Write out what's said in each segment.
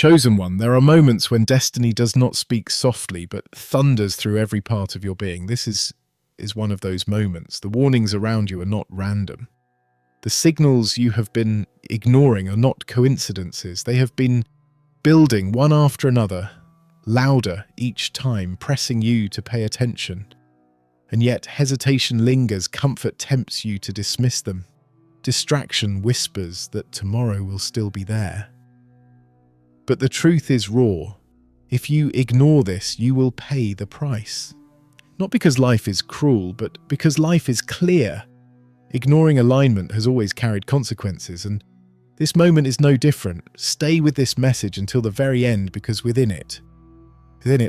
Chosen one, there are moments when destiny does not speak softly, but thunders through every part of your being. This is one of those moments. The warnings around you are not random. The signals you have been ignoring are not coincidences. They have been building one after another, louder each time, pressing you to pay attention. And yet hesitation lingers, comfort tempts you to dismiss them. Distraction whispers that tomorrow will still be there. But the truth is raw. If you ignore this, you will pay the price. Not because life is cruel, but because life is clear. Ignoring alignment has always carried consequences, and this moment is no different. Stay with this message until the very end, because within it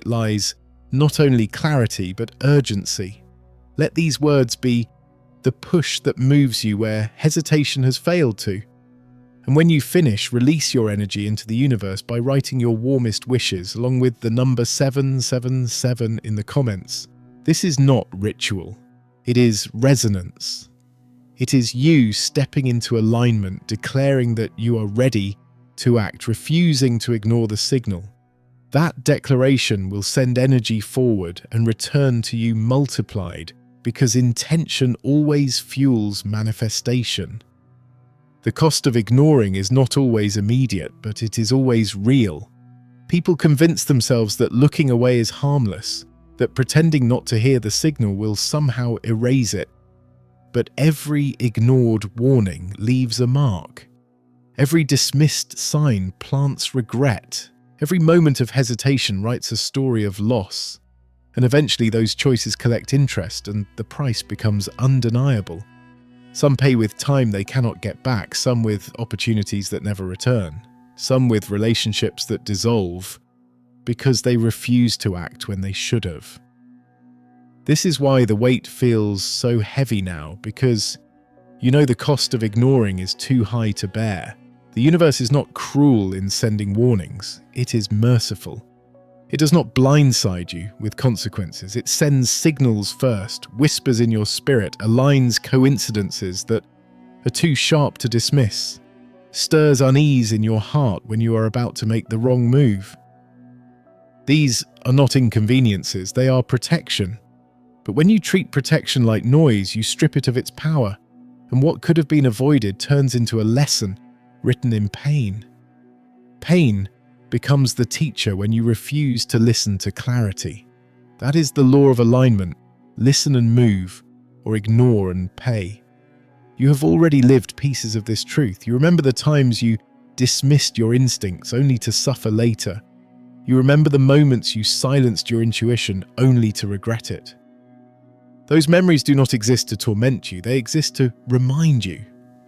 lies not only clarity, but urgency. Let these words be the push that moves you where hesitation has failed to. And when you finish, release your energy into the universe by writing your warmest wishes, along with the number 777 in the comments. This is not ritual. It is resonance. It is you stepping into alignment, declaring that you are ready to act, refusing to ignore the signal. That declaration will send energy forward and return to you multiplied, because intention always fuels manifestation. The cost of ignoring is not always immediate, but it is always real. People convince themselves that looking away is harmless, that pretending not to hear the signal will somehow erase it. But every ignored warning leaves a mark. Every dismissed sign plants regret. Every moment of hesitation writes a story of loss. And eventually those choices collect interest and the price becomes undeniable. Some pay with time they cannot get back, some with opportunities that never return, some with relationships that dissolve because they refuse to act when they should have. This is why the weight feels so heavy now, because you know the cost of ignoring is too high to bear. The universe is not cruel in sending warnings, it is merciful. It does not blindside you with consequences. It sends signals first, whispers in your spirit, aligns coincidences that are too sharp to dismiss, stirs unease in your heart when you are about to make the wrong move. These are not inconveniences, they are protection. But when you treat protection like noise, you strip it of its power, and what could have been avoided turns into a lesson written in pain. Pain becomes the teacher when you refuse to listen to clarity. That is the law of alignment. Listen and move, or ignore and pay. You have already lived pieces of this truth. You remember the times you dismissed your instincts only to suffer later. You remember the moments you silenced your intuition only to regret it. Those memories do not exist to torment you. They exist to remind you,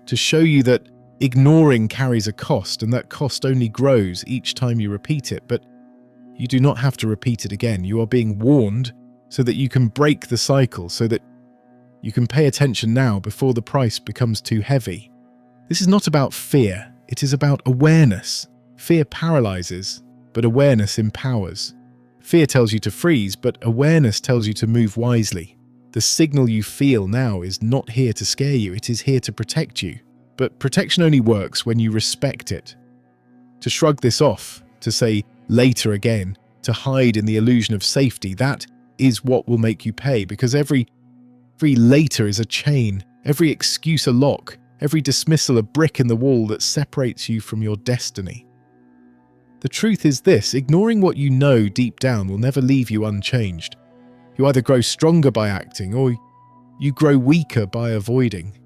to show you that ignoring carries a cost, and that cost only grows each time you repeat it. But you do not have to repeat it again. You are being warned so that you can break the cycle, so that you can pay attention now before the price becomes too heavy. This is not about fear. It is about awareness. Fear paralyzes, but awareness empowers. Fear tells you to freeze, but awareness tells you to move wisely. The signal you feel now is not here to scare you. It is here to protect you. But protection only works when you respect it. To shrug this off, to say later again, to hide in the illusion of safety, that is what will make you pay, because every later is a chain, every excuse a lock, every dismissal a brick in the wall that separates you from your destiny. The truth is this: ignoring what you know deep down will never leave you unchanged. You either grow stronger by acting, or you grow weaker by avoiding.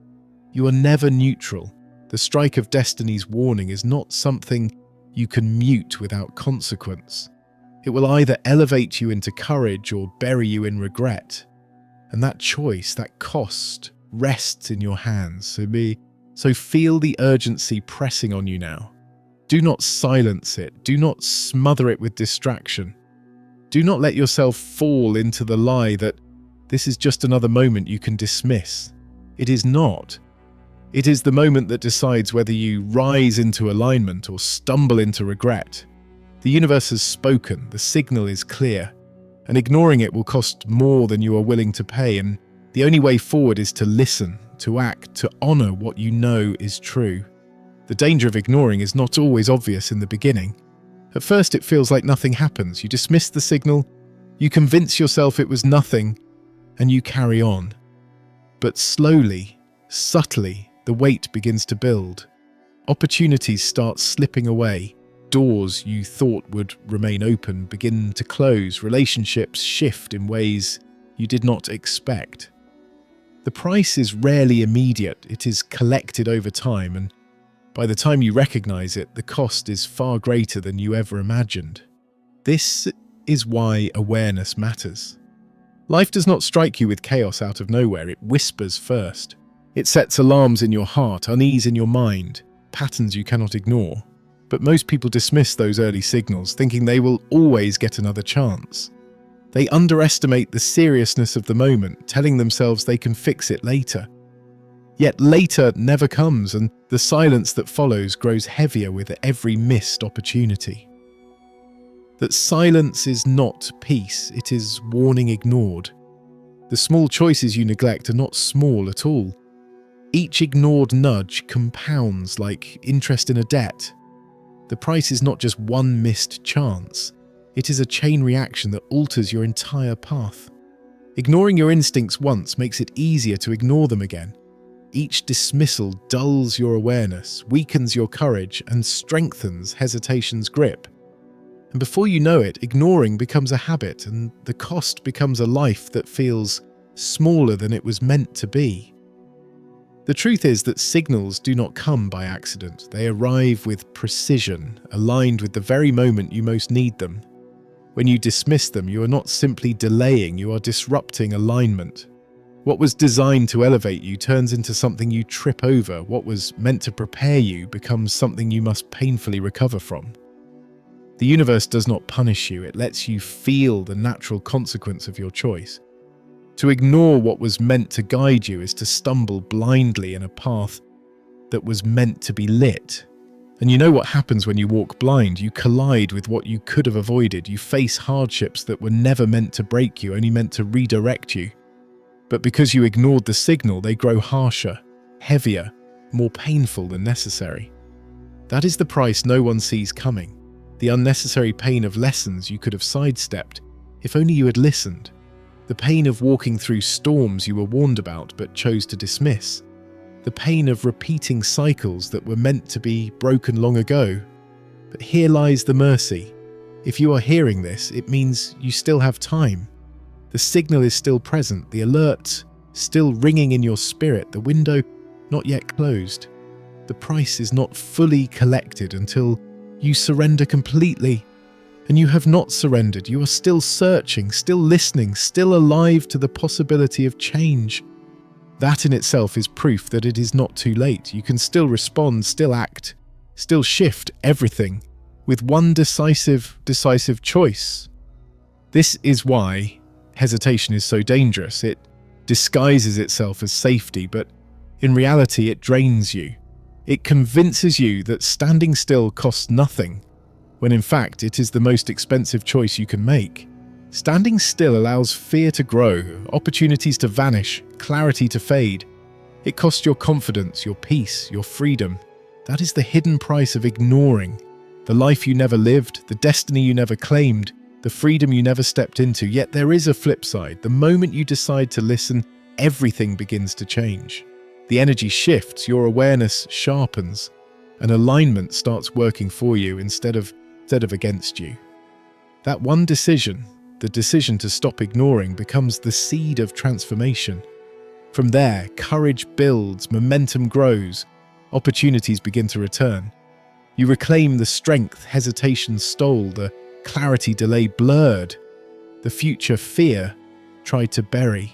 You are never neutral. The strike of destiny's warning is not something you can mute without consequence. It will either elevate you into courage or bury you in regret. And that choice, that cost, rests in your hands. So feel the urgency pressing on you now. Do not silence it. Do not smother it with distraction. Do not let yourself fall into the lie that this is just another moment you can dismiss. It is not. It is the moment that decides whether you rise into alignment or stumble into regret. The universe has spoken, the signal is clear, and ignoring it will cost more than you are willing to pay, and the only way forward is to listen, to act, to honor what you know is true. The danger of ignoring is not always obvious in the beginning. At first, it feels like nothing happens. You dismiss the signal, you convince yourself it was nothing, and you carry on. But slowly, subtly, the weight begins to build. Opportunities start slipping away. Doors you thought would remain open begin to close. Relationships shift in ways you did not expect. The price is rarely immediate. It is collected over time, and by the time you recognize it, the cost is far greater than you ever imagined. This is why awareness matters. Life does not strike you with chaos out of nowhere. It whispers first. It sets alarms in your heart, unease in your mind, patterns you cannot ignore. But most people dismiss those early signals, thinking they will always get another chance. They underestimate the seriousness of the moment, telling themselves they can fix it later. Yet later never comes, and the silence that follows grows heavier with every missed opportunity. That silence is not peace, it is warning ignored. The small choices you neglect are not small at all. Each ignored nudge compounds like interest in a debt. The price is not just one missed chance. It is a chain reaction that alters your entire path. Ignoring your instincts once makes it easier to ignore them again. Each dismissal dulls your awareness, weakens your courage, and strengthens hesitation's grip. And before you know it, ignoring becomes a habit, and the cost becomes a life that feels smaller than it was meant to be. The truth is that signals do not come by accident. They arrive with precision, aligned with the very moment you most need them. When you dismiss them, you are not simply delaying, you are disrupting alignment. What was designed to elevate you turns into something you trip over. What was meant to prepare you becomes something you must painfully recover from. The universe does not punish you, it lets you feel the natural consequence of your choice. To ignore what was meant to guide you is to stumble blindly in a path that was meant to be lit. And you know what happens when you walk blind? You collide with what you could have avoided. You face hardships that were never meant to break you, only meant to redirect you. But because you ignored the signal, they grow harsher, heavier, more painful than necessary. That is the price no one sees coming. The unnecessary pain of lessons you could have sidestepped if only you had listened. The pain of walking through storms you were warned about but chose to dismiss. The pain of repeating cycles that were meant to be broken long ago. But here lies the mercy. If you are hearing this, it means you still have time. The signal is still present, the alert still ringing in your spirit, the window not yet closed. The price is not fully collected until you surrender completely. And you have not surrendered. You are still searching, still listening, still alive to the possibility of change. That in itself is proof that it is not too late. You can still respond, still act, still shift everything with one decisive choice. This is why hesitation is so dangerous. It disguises itself as safety, but in reality it drains you. It convinces you that standing still costs nothing, when in fact it is the most expensive choice you can make. Standing still allows fear to grow, opportunities to vanish, clarity to fade. It costs your confidence, your peace, your freedom. That is the hidden price of ignoring. The life you never lived, the destiny you never claimed, the freedom you never stepped into. Yet there is a flip side. The moment you decide to listen, everything begins to change. The energy shifts, your awareness sharpens, and alignment starts working for you instead of against you. That one decision, the decision to stop ignoring, becomes the seed of transformation. From there, courage builds, momentum grows, opportunities begin to return. You reclaim the strength hesitation stole, the clarity delay blurred, the future fear tried to bury.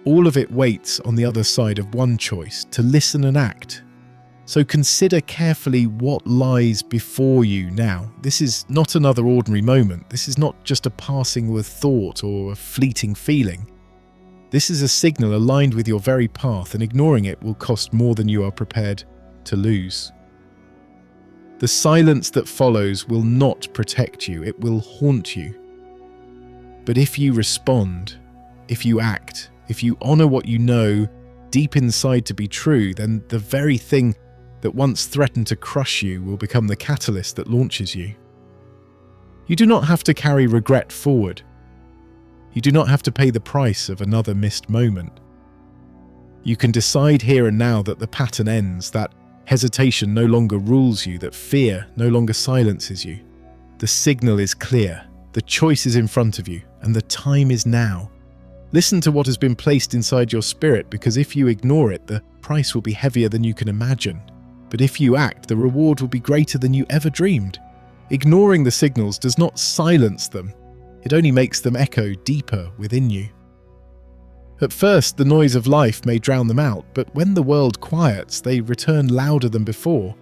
All of it waits on the other side of one choice, to listen and act. So consider carefully what lies before you now. This is not another ordinary moment. This is not just a passing of thought or a fleeting feeling. This is a signal aligned with your very path, and ignoring it will cost more than you are prepared to lose. The silence that follows will not protect you, it will haunt you. But if you respond, if you act, if you honor what you know deep inside to be true, then the very thing that once threatened to crush you will become the catalyst that launches you. You do not have to carry regret forward. You do not have to pay the price of another missed moment. You can decide here and now that the pattern ends, that hesitation no longer rules you, that fear no longer silences you. The signal is clear, the choice is in front of you, and the time is now. Listen to what has been placed inside your spirit, because if you ignore it, the price will be heavier than you can imagine. But if you act, the reward will be greater than you ever dreamed. Ignoring the signals does not silence them, it only makes them echo deeper within you. At first, the noise of life may drown them out, but when the world quiets, they return louder than before.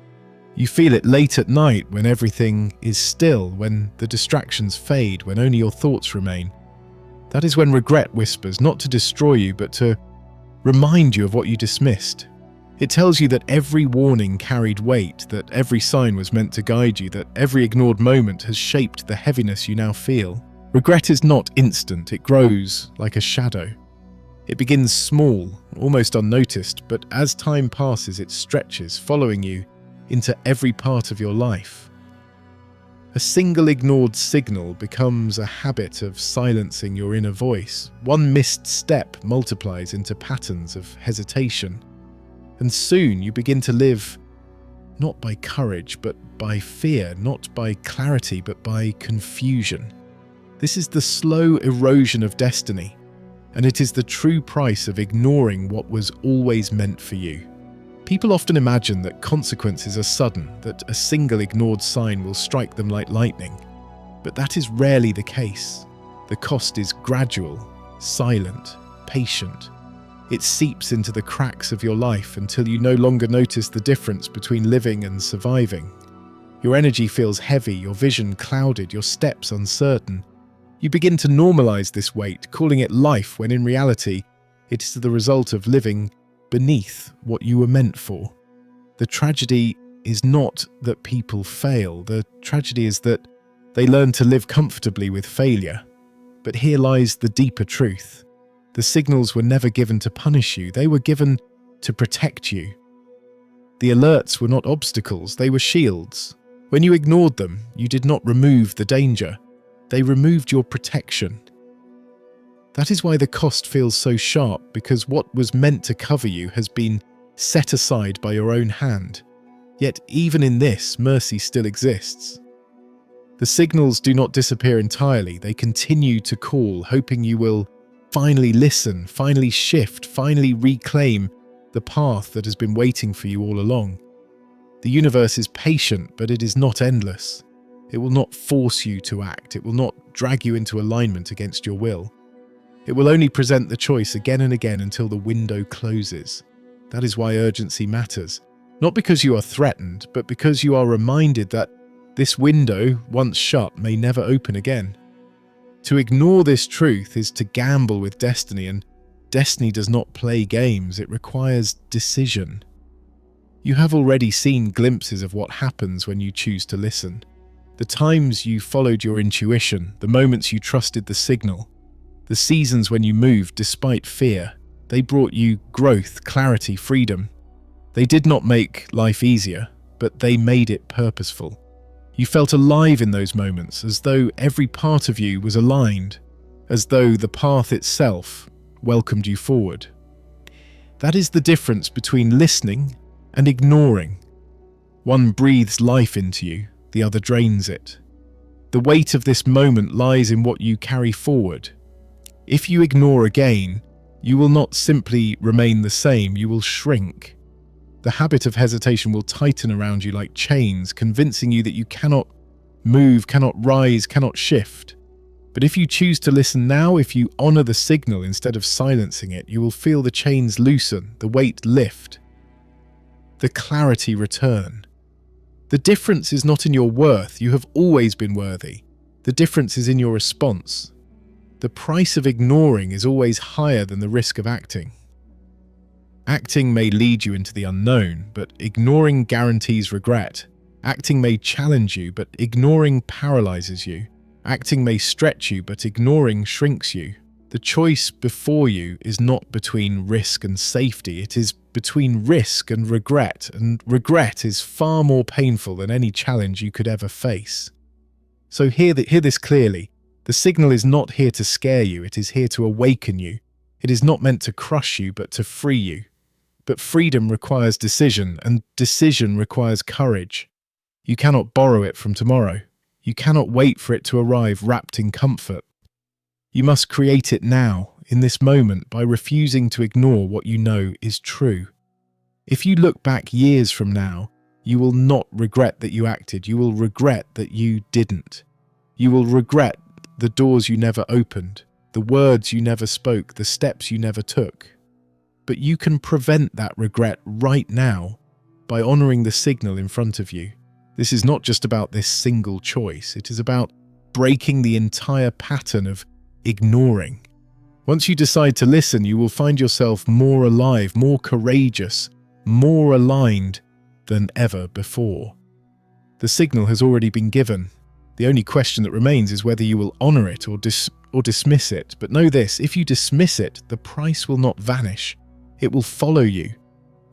You feel it late at night when everything is still, when the distractions fade, when only your thoughts remain. That is when regret whispers, not to destroy you, but to remind you of what you dismissed. It tells you that every warning carried weight, that every sign was meant to guide you, that every ignored moment has shaped the heaviness you now feel. Regret is not instant, it grows like a shadow. It begins small, almost unnoticed, but as time passes it stretches, following you into every part of your life. A single ignored signal becomes a habit of silencing your inner voice. One missed step multiplies into patterns of hesitation. And soon you begin to live not by courage, but by fear, not by clarity, but by confusion. This is the slow erosion of destiny, and it is the true price of ignoring what was always meant for you. People often imagine that consequences are sudden, that a single ignored sign will strike them like lightning. But that is rarely the case. The cost is gradual, silent, patient. It seeps into the cracks of your life until you no longer notice the difference between living and surviving. Your energy feels heavy, your vision clouded, your steps uncertain. You begin to normalize this weight, calling it life, when in reality, it is the result of living beneath what you were meant for. The tragedy is not that people fail. The tragedy is that they learn to live comfortably with failure. But here lies the deeper truth. The signals were never given to punish you. They were given to protect you. The alerts were not obstacles. They were shields. When you ignored them, you did not remove the danger. They removed your protection. That is why the cost feels so sharp, because what was meant to cover you has been set aside by your own hand. Yet even in this, mercy still exists. The signals do not disappear entirely. They continue to call, hoping you will finally listen, finally shift, finally reclaim the path that has been waiting for you all along. The universe is patient, but it is not endless. It will not force you to act. It will not drag you into alignment against your will. It will only present the choice again and again until the window closes. That is why urgency matters. Not because you are threatened, but because you are reminded that this window, once shut, may never open again. To ignore this truth is to gamble with destiny, and destiny does not play games. It requires decision. You have already seen glimpses of what happens when you choose to listen. The times you followed your intuition, the moments you trusted the signal, the seasons when you moved despite fear, they brought you growth, clarity, freedom. They did not make life easier, but they made it purposeful. You felt alive in those moments, as though every part of you was aligned, as though the path itself welcomed you forward. That is the difference between listening and ignoring. One breathes life into you, the other drains it. The weight of this moment lies in what you carry forward. If you ignore again, you will not simply remain the same, you will shrink. The habit of hesitation will tighten around you like chains, convincing you that you cannot move, cannot rise, cannot shift. But if you choose to listen now, if you honor the signal instead of silencing it, you will feel the chains loosen, the weight lift, the clarity return. The difference is not in your worth. You have always been worthy. The difference is in your response. The price of ignoring is always higher than the risk of acting. Acting may lead you into the unknown, but ignoring guarantees regret. Acting may challenge you, but ignoring paralyzes you. Acting may stretch you, but ignoring shrinks you. The choice before you is not between risk and safety. It is between risk and regret is far more painful than any challenge you could ever face. So hear this clearly. The signal is not here to scare you, it is here to awaken you. It is not meant to crush you, but to free you. But freedom requires decision, and decision requires courage. You cannot borrow it from tomorrow. You cannot wait for it to arrive wrapped in comfort. You must create it now, in this moment, by refusing to ignore what you know is true. If you look back years from now, you will not regret that you acted. You will regret that you didn't. You will regret the doors you never opened, the words you never spoke, the steps you never took. But you can prevent that regret right now by honoring the signal in front of you. This is not just about this single choice. It is about breaking the entire pattern of ignoring. Once you decide to listen, you will find yourself more alive, more courageous, more aligned than ever before. The signal has already been given. The only question that remains is whether you will honor it or dismiss it. But know this, if you dismiss it, the price will not vanish. It will follow you.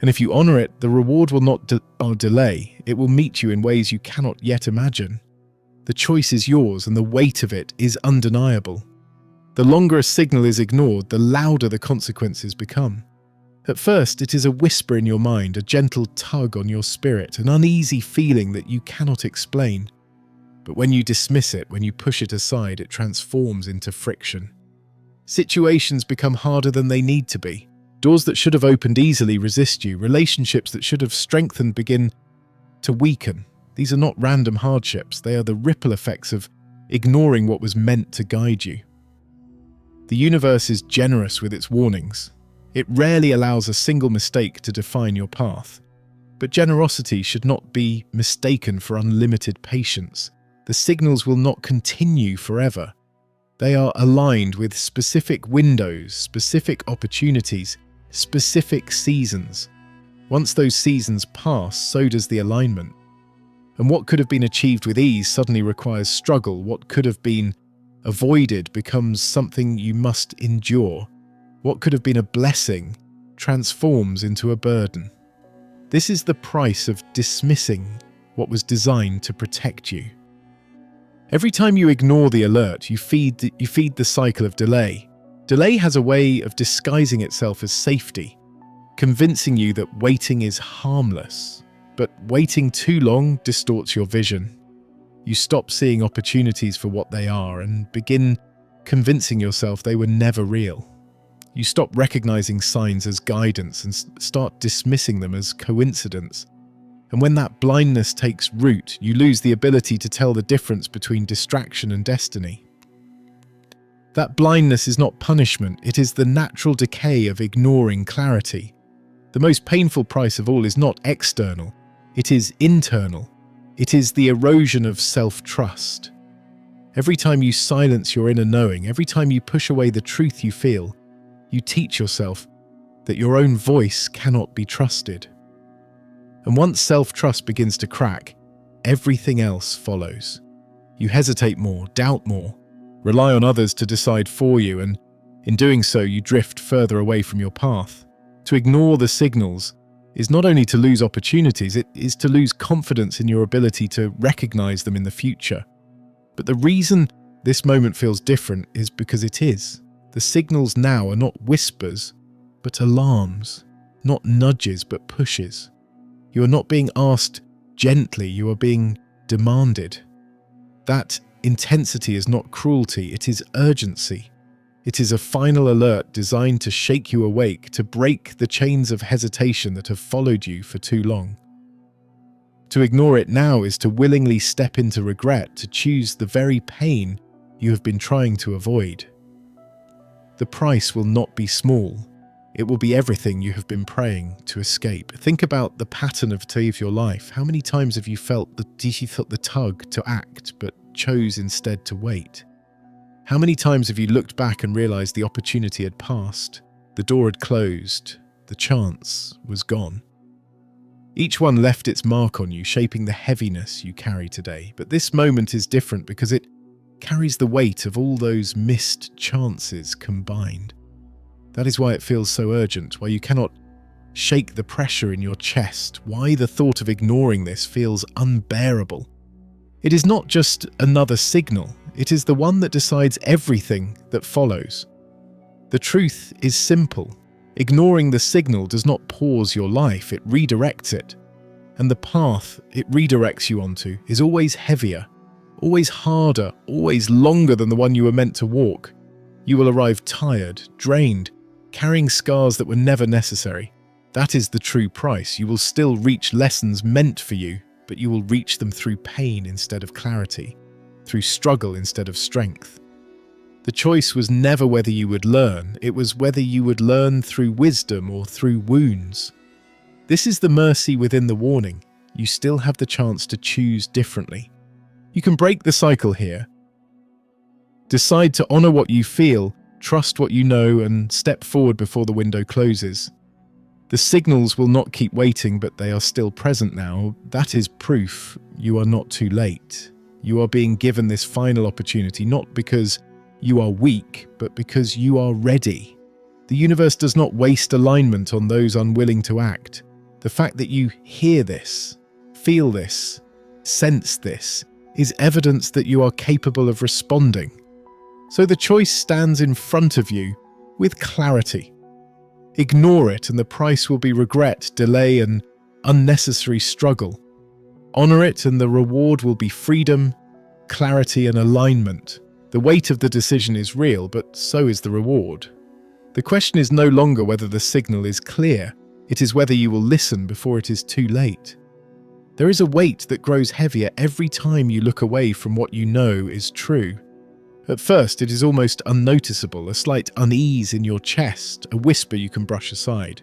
And if you honor it, the reward will not delay. It will meet you in ways you cannot yet imagine. The choice is yours, and the weight of it is undeniable. The longer a signal is ignored, the louder the consequences become. At first, it is a whisper in your mind, a gentle tug on your spirit, an uneasy feeling that you cannot explain. But when you dismiss it, when you push it aside, it transforms into friction. Situations become harder than they need to be. Doors that should have opened easily resist you. Relationships that should have strengthened begin to weaken. These are not random hardships. They are the ripple effects of ignoring what was meant to guide you. The universe is generous with its warnings. It rarely allows a single mistake to define your path. But generosity should not be mistaken for unlimited patience. The signals will not continue forever. They are aligned with specific windows, specific opportunities, specific seasons. Once those seasons pass, so does the alignment. And what could have been achieved with ease suddenly requires struggle. What could have been avoided becomes something you must endure. What could have been a blessing transforms into a burden. This is the price of dismissing what was designed to protect you. Every time you ignore the alert, you feed the cycle of delay. Delay has a way of disguising itself as safety, convincing you that waiting is harmless. But waiting too long distorts your vision. You stop seeing opportunities for what they are and begin convincing yourself they were never real. You stop recognizing signs as guidance and start dismissing them as coincidence. And when that blindness takes root, you lose the ability to tell the difference between distraction and destiny. That blindness is not punishment, it is the natural decay of ignoring clarity. The most painful price of all is not external, it is internal. It is the erosion of self-trust. Every time you silence your inner knowing, every time you push away the truth you feel, you teach yourself that your own voice cannot be trusted. And once self-trust begins to crack, everything else follows. You hesitate more, doubt more, rely on others to decide for you, and in doing so, you drift further away from your path. To ignore the signals is not only to lose opportunities, it is to lose confidence in your ability to recognize them in the future. But the reason this moment feels different is because it is. The signals now are not whispers, but alarms, not nudges, but pushes. You are not being asked gently, you are being demanded. That intensity is not cruelty, it is urgency. It is a final alert designed to shake you awake, to break the chains of hesitation that have followed you for too long. To ignore it now is to willingly step into regret, to choose the very pain you have been trying to avoid. The price will not be small. It will be everything you have been praying to escape. Think about the pattern of your life. How many times have you felt the tug to act, but chose instead to wait? How many times have you looked back and realized the opportunity had passed, the door had closed, the chance was gone? Each one left its mark on you, shaping the heaviness you carry today. But this moment is different because it carries the weight of all those missed chances combined. That is why it feels so urgent, why you cannot shake the pressure in your chest, why the thought of ignoring this feels unbearable. It is not just another signal, it is the one that decides everything that follows. The truth is simple. Ignoring the signal does not pause your life, it redirects it. And the path it redirects you onto is always heavier, always harder, always longer than the one you were meant to walk. You will arrive tired, drained, carrying scars that were never necessary. That is the true price. You will still reach lessons meant for you, but you will reach them through pain instead of clarity, through struggle instead of strength. The choice was never whether you would learn, it was whether you would learn through wisdom or through wounds. This is the mercy within the warning. You still have the chance to choose differently. You can break the cycle here. Decide to honor what you feel, trust what you know, and step forward before the window closes. The signals will not keep waiting, but they are still present now. That is proof you are not too late. You are being given this final opportunity, not because you are weak, but because you are ready. The universe does not waste alignment on those unwilling to act. The fact that you hear this, feel this, sense this, is evidence that you are capable of responding. So the choice stands in front of you with clarity. Ignore it and the price will be regret, delay, and unnecessary struggle. Honor it and the reward will be freedom, clarity, and alignment. The weight of the decision is real, but so is the reward. The question is no longer whether the signal is clear, it is whether you will listen before it is too late. There is a weight that grows heavier every time you look away from what you know is true. At first, it is almost unnoticeable, a slight unease in your chest, a whisper you can brush aside.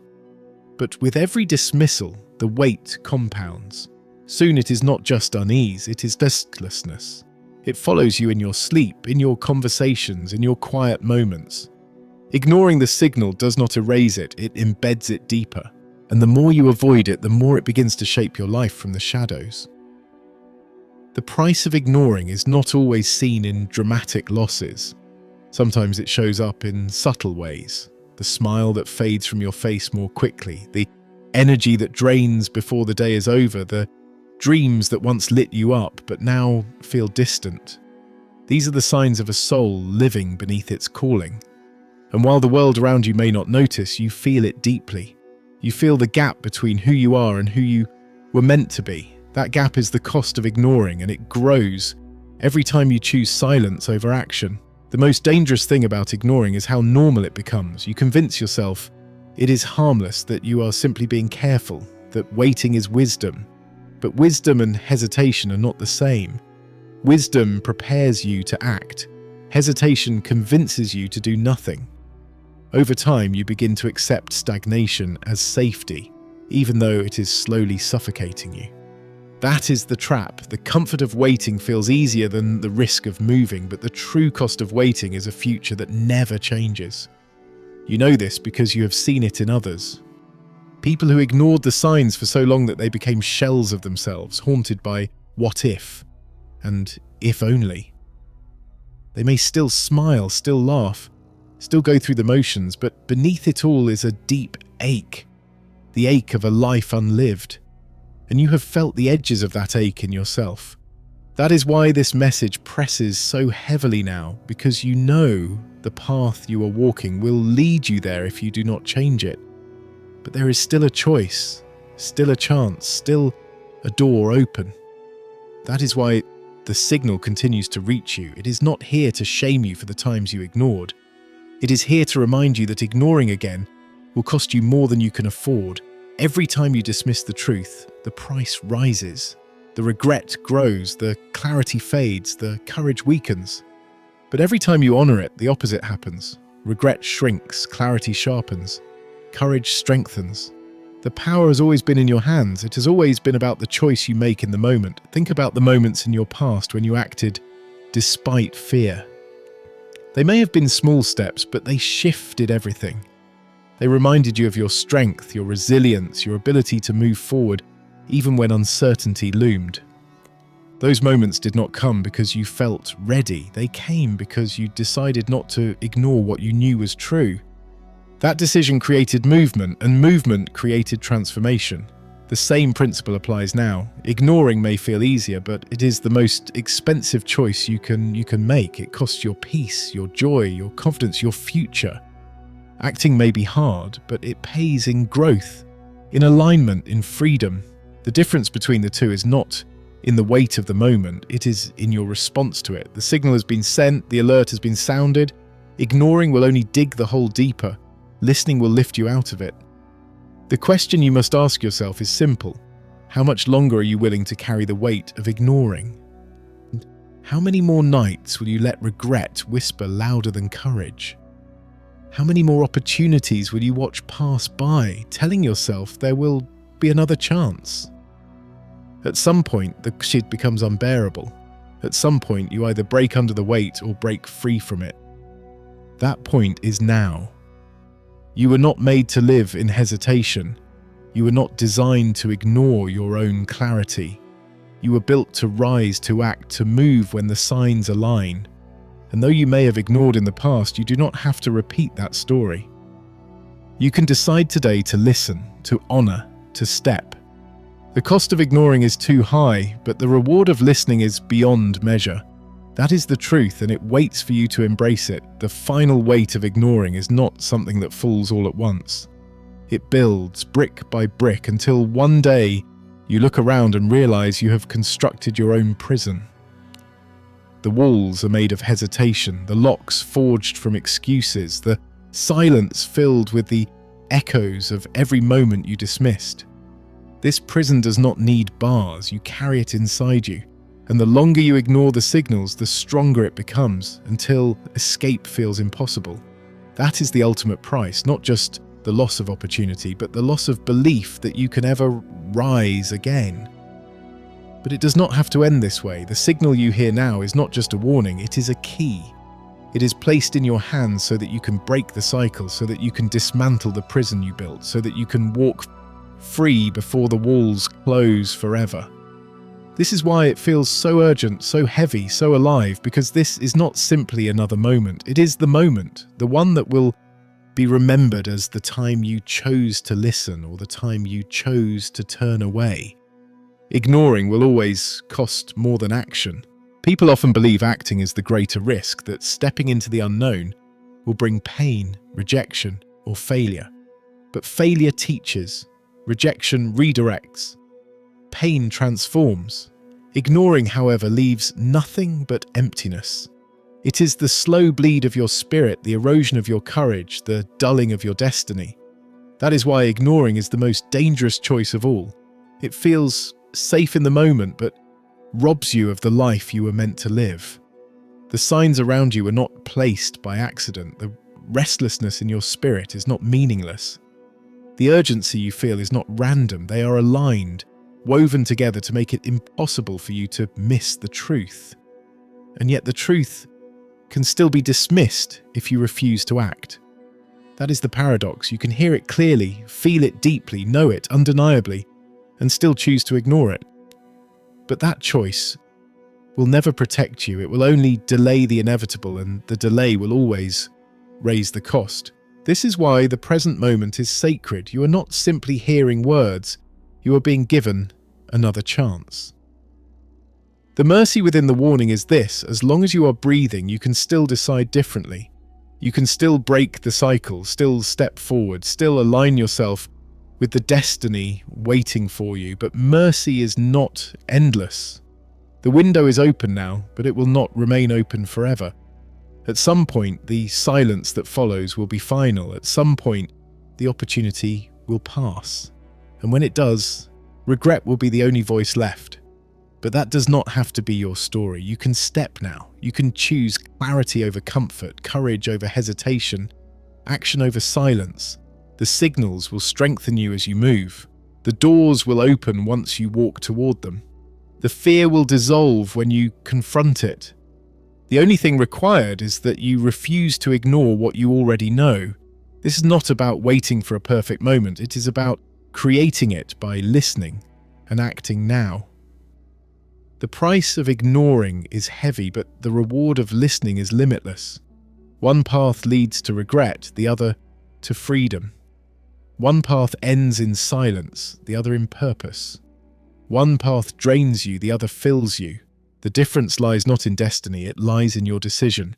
But with every dismissal, the weight compounds. Soon it is not just unease, it is restlessness. It follows you in your sleep, in your conversations, in your quiet moments. Ignoring the signal does not erase it, it embeds it deeper. And the more you avoid it, the more it begins to shape your life from the shadows. The price of ignoring is not always seen in dramatic losses. Sometimes it shows up in subtle ways. The smile that fades from your face more quickly, the energy that drains before the day is over, the dreams that once lit you up but now feel distant. These are the signs of a soul living beneath its calling. And while the world around you may not notice, you feel it deeply. You feel the gap between who you are and who you were meant to be. That gap is the cost of ignoring, and it grows every time you choose silence over action. The most dangerous thing about ignoring is how normal it becomes. You convince yourself it is harmless, that you are simply being careful, that waiting is wisdom. But wisdom and hesitation are not the same. Wisdom prepares you to act. Hesitation convinces you to do nothing. Over time, you begin to accept stagnation as safety, even though it is slowly suffocating you. That is the trap. The comfort of waiting feels easier than the risk of moving, but the true cost of waiting is a future that never changes. You know this because you have seen it in others. People who ignored the signs for so long that they became shells of themselves, haunted by what if and if only. They may still smile, still laugh, still go through the motions, but beneath it all is a deep ache, the ache of a life unlived. And you have felt the edges of that ache in yourself. That is why this message presses so heavily now, because you know the path you are walking will lead you there if you do not change it. But there is still a choice, still a chance, still a door open. That is why the signal continues to reach you. It is not here to shame you for the times you ignored. It is here to remind you that ignoring again will cost you more than you can afford. Every time you dismiss the truth, the price rises. The regret grows, the clarity fades, the courage weakens. But every time you honor it, the opposite happens. Regret shrinks, clarity sharpens, courage strengthens. The power has always been in your hands. It has always been about the choice you make in the moment. Think about the moments in your past when you acted despite fear. They may have been small steps, but they shifted everything. They reminded you of your strength, your resilience, your ability to move forward, even when uncertainty loomed. Those moments did not come because you felt ready. They came because you decided not to ignore what you knew was true. That decision created movement, and movement created transformation. The same principle applies now. Ignoring may feel easier, but it is the most expensive choice you can make. It costs your peace, your joy, your confidence, your future. Acting may be hard, but it pays in growth, in alignment, in freedom. The difference between the two is not in the weight of the moment, it is in your response to it. The signal has been sent, the alert has been sounded. Ignoring will only dig the hole deeper. Listening will lift you out of it. The question you must ask yourself is simple. How much longer are you willing to carry the weight of ignoring? How many more nights will you let regret whisper louder than courage? How many more opportunities will you watch pass by, telling yourself there will be another chance? At some point, the shit becomes unbearable. At some point, you either break under the weight or break free from it. That point is now. You were not made to live in hesitation. You were not designed to ignore your own clarity. You were built to rise, to act, to move when the signs align. And though you may have ignored in the past, you do not have to repeat that story. You can decide today to listen, to honor, to step. The cost of ignoring is too high, but the reward of listening is beyond measure. That is the truth, and it waits for you to embrace it. The final weight of ignoring is not something that falls all at once. It builds brick by brick until one day you look around and realize you have constructed your own prison. The walls are made of hesitation, the locks forged from excuses, the silence filled with the echoes of every moment you dismissed. This prison does not need bars, you carry it inside you. And the longer you ignore the signals, the stronger it becomes, until escape feels impossible. That is the ultimate price, not just the loss of opportunity, but the loss of belief that you can ever rise again. But it does not have to end this way. The signal you hear now is not just a warning, it is a key. It is placed in your hands so that you can break the cycle, so that you can dismantle the prison you built, so that you can walk free before the walls close forever. This is why it feels so urgent, so heavy, so alive, because this is not simply another moment. It is the moment, the one that will be remembered as the time you chose to listen or the time you chose to turn away. Ignoring will always cost more than action. People often believe acting is the greater risk, that stepping into the unknown will bring pain, rejection, or failure. But failure teaches, rejection redirects. Pain transforms. Ignoring, however, leaves nothing but emptiness. It is the slow bleed of your spirit, the erosion of your courage, the dulling of your destiny. That is why ignoring is the most dangerous choice of all. It feels safe in the moment, but robs you of the life you were meant to live. The signs around you are not placed by accident. The restlessness in your spirit is not meaningless. The urgency you feel is not random. They are aligned, woven together to make it impossible for you to miss the truth. And yet the truth can still be dismissed if you refuse to act. That is the paradox. You can hear it clearly, feel it deeply, know it undeniably, and still choose to ignore it. But that choice will never protect you. It will only delay the inevitable, and the delay will always raise the cost. This is why the present moment is sacred. You are not simply hearing words, you are being given another chance. The mercy within the warning is this: as long as you are breathing, you can still decide differently. You can still break the cycle, still step forward, still align yourself with the destiny waiting for you. But mercy is not endless. The window is open now, but it will not remain open forever. At some point, the silence that follows will be final. At some point, the opportunity will pass. And when it does, regret will be the only voice left. But that does not have to be your story. You can step now. You can choose clarity over comfort, courage over hesitation, action over silence. The signals will strengthen you as you move. The doors will open once you walk toward them. The fear will dissolve when you confront it. The only thing required is that you refuse to ignore what you already know. This is not about waiting for a perfect moment. It is about creating it by listening and acting now. The price of ignoring is heavy, but the reward of listening is limitless. One path leads to regret, the other to freedom. One path ends in silence, the other in purpose. One path drains you, the other fills you. The difference lies not in destiny, it lies in your decision.